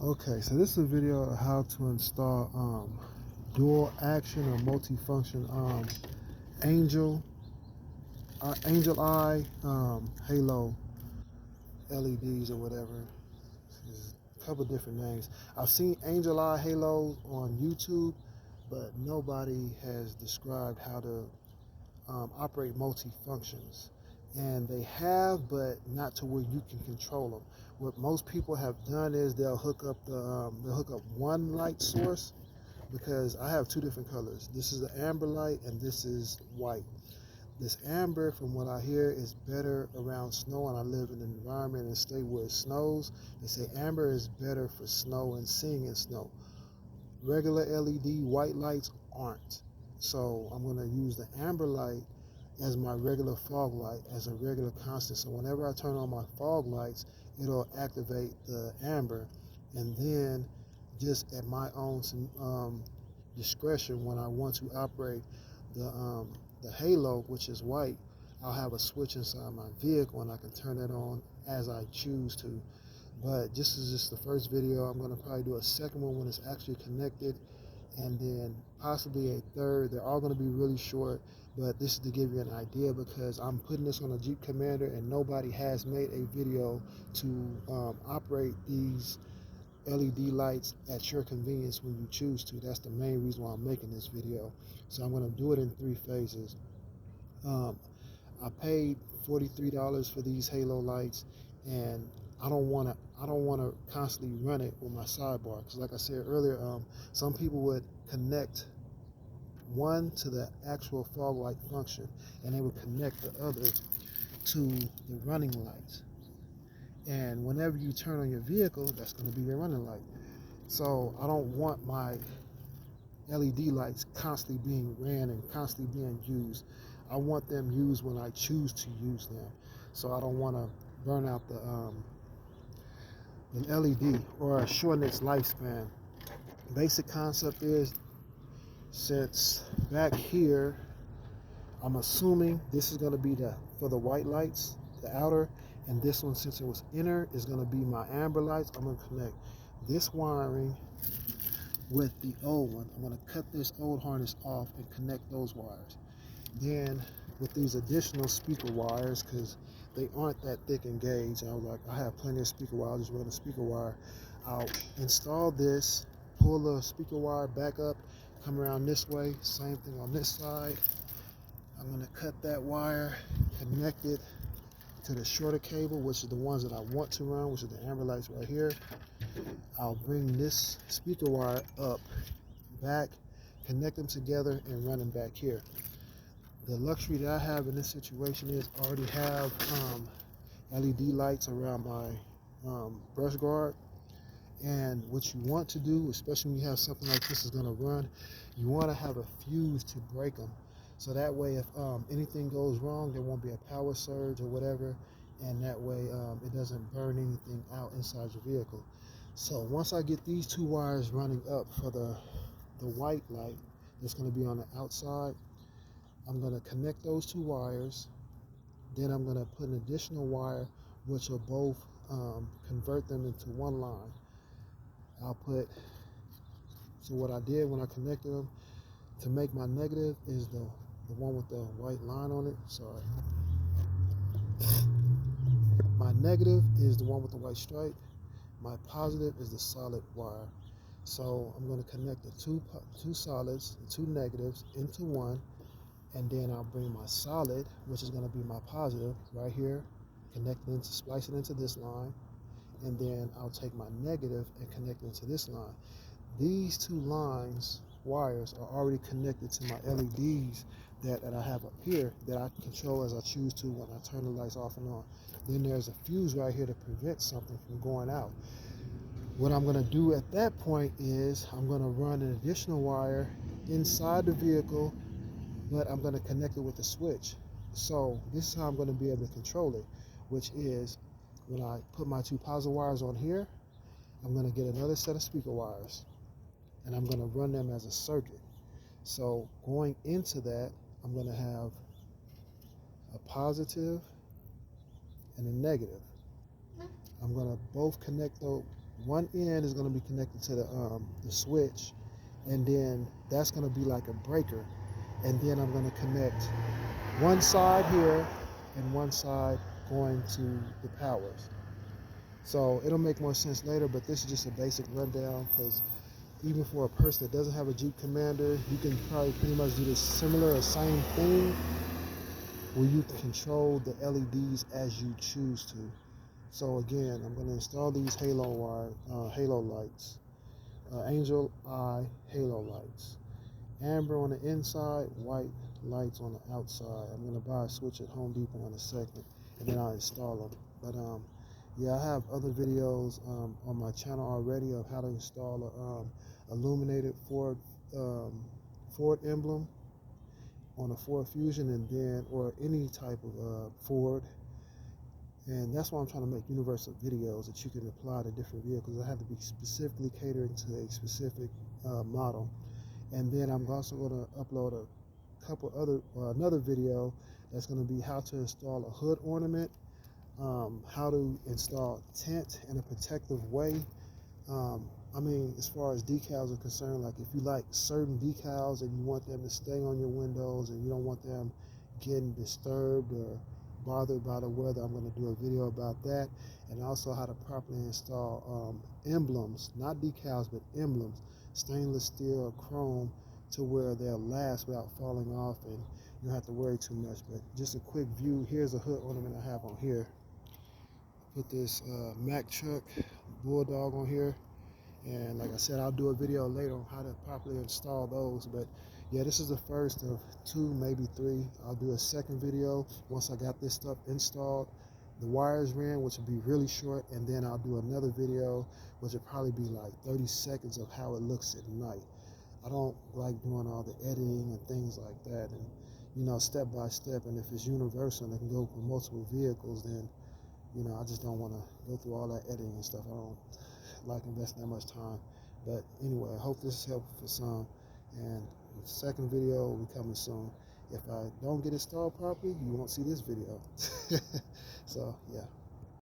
Okay, so this is a video of how to install dual action or multifunction angel angel eye halo LEDs or whatever. There's a couple different names. I've seen angel eye halos on YouTube, but nobody has described how to operate multi-functions. And they have, but not to where you can control them. What most people have done is they'll hook up one light source, because I have two different colors. This is the amber light and this is white. This amber, from what I hear, is better around snow, and I live in an environment and state where it snows. They say amber is better for snow and seeing in snow. Regular LED white lights aren't. So I'm going to use the amber light as my regular fog light, as a regular constant. So whenever I turn on my fog lights, it'll activate the amber, and then just at my own discretion, when I want to operate the halo, which is white, I'll have a switch inside my vehicle and I can turn it on as I choose to. But this is just the first video. I'm going to probably do a second one when it's actually connected, and then possibly a third. They're all going to be really short, but this is to give you an idea, because I'm putting this on a Jeep Commander and nobody has made a video to operate these LED lights at your convenience when you choose to. That's the main reason why I'm making this video. So I'm going to do it in 3 phases. I paid $43 for these halo lights, and I don't want to constantly run it with my sidebar, because like I said earlier, some people would connect one to the actual fog light function and they would connect the other to the running lights, and whenever you turn on your vehicle, that's going to be your running light. So I don't want my LED lights constantly being ran and constantly being used. I want them used when I choose to use them. So I don't want to burn out an LED or shorten its lifespan. Basic concept is, since back here, I'm assuming this is going to be for the white lights, the outer, and this one, since it was inner, is going to be my amber lights. I'm going to connect this wiring with the old one. I'm going to cut this old harness off and connect those wires. Then with these additional speaker wires, because they aren't that thick and gauge, I was like, I have plenty of speaker wire, I'll just run a speaker wire. I'll install this, pull the speaker wire back up, come around this way, same thing on this side. I'm going to cut that wire, connect it to the shorter cable, which is the ones that I want to run, which is the amber lights right here. I'll bring this speaker wire up, back, connect them together, and run them back here. The luxury that I have in this situation is I already have LED lights around my brush guard. And what you want to do, especially when you have something like this is going to run, you want to have a fuse to break them. So that way, if anything goes wrong, there won't be a power surge or whatever, and that way it doesn't burn anything out inside your vehicle. So once I get these 2 wires running up for the white light that's going to be on the outside, I'm going to connect those 2 wires. Then I'm going to put an additional wire, which will both convert them into one line. So what I did when I connected them, to make my negative is the one with the white line on it. Sorry. My negative is the one with the white stripe. My positive is the solid wire. So I'm going to connect the two solids, the 2 negatives, into one, and then I'll bring my solid, which is going to be my positive, right here, splice it into this line, and then I'll take my negative and connect it into this line. These 2 wires are already connected to my LEDs that I have up here, that I control as I choose to when I turn the lights off and on. Then there's a fuse right here to prevent something from going out. What I'm going to do at that point is I'm going to run an additional wire inside the vehicle, but I'm going to connect it with a switch. So this is how I'm going to be able to control it, which is when I put my 2 positive wires on here, I'm going to get another set of speaker wires, and I'm going to run them as a circuit. So going into that, I'm going to have a positive and a negative. I'm going to both connect those. one end is going to be connected to the switch, and then that's going to be like a breaker. And then I'm going to connect one side here and one side going to the powers. So it'll make more sense later, but this is just a basic rundown because even for a person that doesn't have a Jeep Commander, you can probably pretty much do this similar or same thing where you can control the LEDs as you choose to. So again, I'm going to install these halo lights, angel eye halo lights, amber on the inside, white lights on the outside. I'm going to buy a switch at Home Depot in a second, and then I'll install them. But yeah, I have other videos on my channel already of how to install a illuminated Ford emblem on a Ford Fusion, and then or any type of Ford. And that's why I'm trying to make universal videos that you can apply to different vehicles. I have to be specifically catering to a specific model. And then I'm also going to upload another video that's going to be how to install a hood ornament, how to install tint in a protective way. I mean, as far as decals are concerned, like if you like certain decals and you want them to stay on your windows and you don't want them getting disturbed or bothered by the weather, I'm going to do a video about that, and also how to properly install emblems, not decals, but emblems, stainless steel or chrome, to where they'll last without falling off and you don't have to worry too much. But just a quick view, here's a hood ornament I have on here. Put this Mack truck Bulldog on here, and like I said, I'll do a video later on how to properly install those. But yeah, this is the first of 2, maybe 3. I'll do a second video once I got this stuff installed, the wires ran, which will be really short, and then I'll do another video which will probably be like 30 seconds of how it looks at night. I don't like doing all the editing and things like that, and step by step. And if it's universal and it can go for multiple vehicles, then I just don't want to go through all that editing and stuff. I don't like investing that much time. But anyway, I hope this is helpful for some. And the second video will be coming soon. If I don't get it installed properly, you won't see this video. So, yeah.